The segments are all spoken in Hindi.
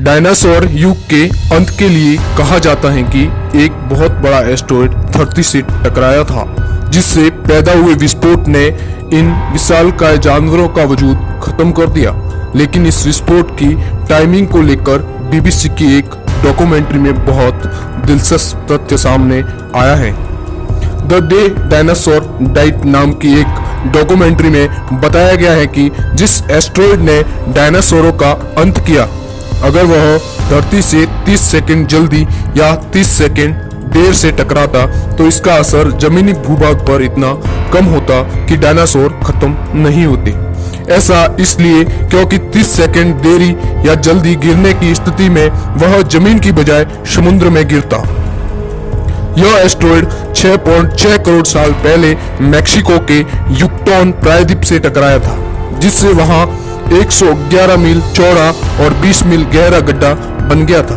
डायनासोर युग के अंत के लिए कहा जाता है कि एक बहुत बड़ा एस्टेरॉयड धरती से टकराया था, जिससे पैदा हुए विस्फोट ने इन विशालकाय जानवरों का वजूद खत्म कर दिया। लेकिन इस विस्फोट की टाइमिंग को लेकर बीबीसी की एक डॉक्यूमेंट्री में बहुत दिलचस्प तथ्य सामने आया है। द डे डायनासोर डाइट नाम की एक डॉक्यूमेंट्री में बताया गया है कि जिस एस्टेरॉयड ने डायनासोरों का अंत किया, अगर वह धरती से 30 सेकंड जल्दी या 30 सेकंड देर से टकराता तो इसका असर जमीनी भूभाग पर इतना कम होता कि डायनासोर खत्म नहीं होते। ऐसा इसलिए क्योंकि 30 सेकंड देरी या जल्दी गिरने की स्थिति में वह जमीन की बजाय समुद्र में गिरता। यह एस्टेरॉयड 6.6 करोड़ साल पहले मैक्सिको के युकटॉन प्रायद्वीप से टकराया था, जिससे वहां 111 मील चौड़ा और 20 मील गहरा गड्ढा बन गया था।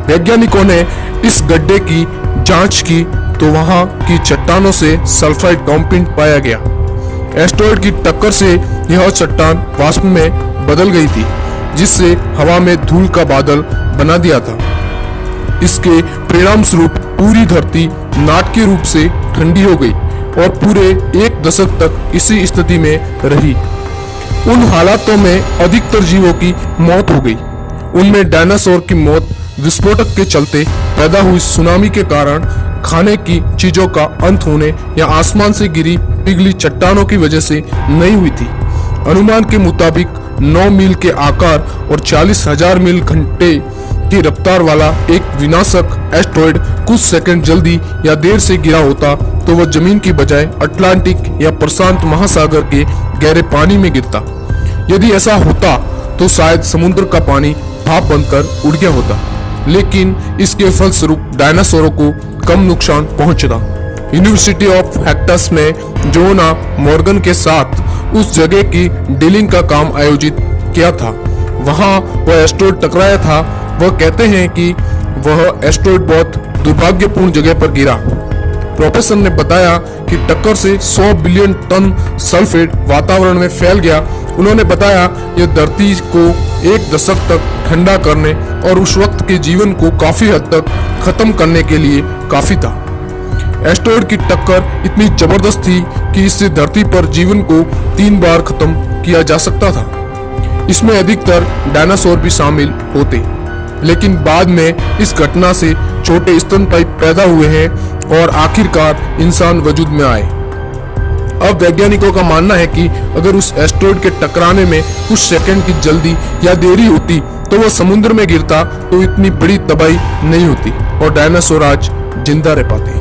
वैज्ञानिकों ने इस गड्ढे की जांच की तो वहां की चट्टानों से सल्फाइड कंपाउंड पाया गया। एस्टेरॉयड की टक्कर से यह चट्टान वाष्प में बदल गई थी, जिससे हवा में धूल का बादल बना दिया था। इसके परिणाम स्वरूप पूरी धरती नाटकीय रूप से ठंडी हो गई और पूरे 1 दशक तक इसी स्थिति में रही। उन हालातों में अधिकतर जीवों की मौत हो गई। उनमें डायनासोर की मौत विस्फोटक के चलते पैदा हुई सुनामी के कारण, खाने की चीजों का अंत होने या आसमान से गिरी पिघली चट्टानों की वजह से नहीं हुई थी। अनुमान के मुताबिक 9 मील के आकार और 40,000 मील घंटे की रफ्तार वाला एक विनाशक एस्टेरॉयड कुछ सेकंड जल्दी या देर से गिरा होता तो वह जमीन की बजाय अटलांटिक या प्रशांत महासागर के गहरे पानी में गिरता। यदि ऐसा होता तो शायद समुद्र का पानी भाप बनकर उड़ गया होता, लेकिन इसके फलस्वरूप डायनासोरों को कम नुकसान पहुंचता। यूनिवर्सिटी ऑफ हेक्टस ने जोना मॉर्गन के साथ उस जगह की डीलिंग का काम आयोजित किया था। वहां वह एस्टेरॉयड टकराया था। वह कहते हैं कि वह एस्टेरॉयड बहुत दुर्भाग्यपूर्ण जगह पर गिरा। प्रोफेसर ने बताया कि टक्कर से 100 बिलियन टन सल्फेट वातावरण में फैल गया। उन्होंने बताया यह धरती को 1 दशक तक ठंडा करने और उस वक्त के जीवन को काफी हद तक खत्म करने के लिए काफी था। एस्टेरॉयड की टक्कर इतनी जबरदस्त थी कि इससे धरती पर जीवन को 3 बार खत्म किया जा सकता था। इसमें अधिकतर डायनासोर भी शामिल होते, लेकिन बाद में इस घटना से छोटे स्तनपायी पैदा हुए हैं और आखिरकार इंसान वजूद में आए। अब वैज्ञानिकों का मानना है कि अगर उस एस्टेरॉयड के टकराने में कुछ सेकंड की जल्दी या देरी होती तो वह समुद्र में गिरता तो इतनी बड़ी तबाही नहीं होती और डायनासोर आज जिंदा रह पाते।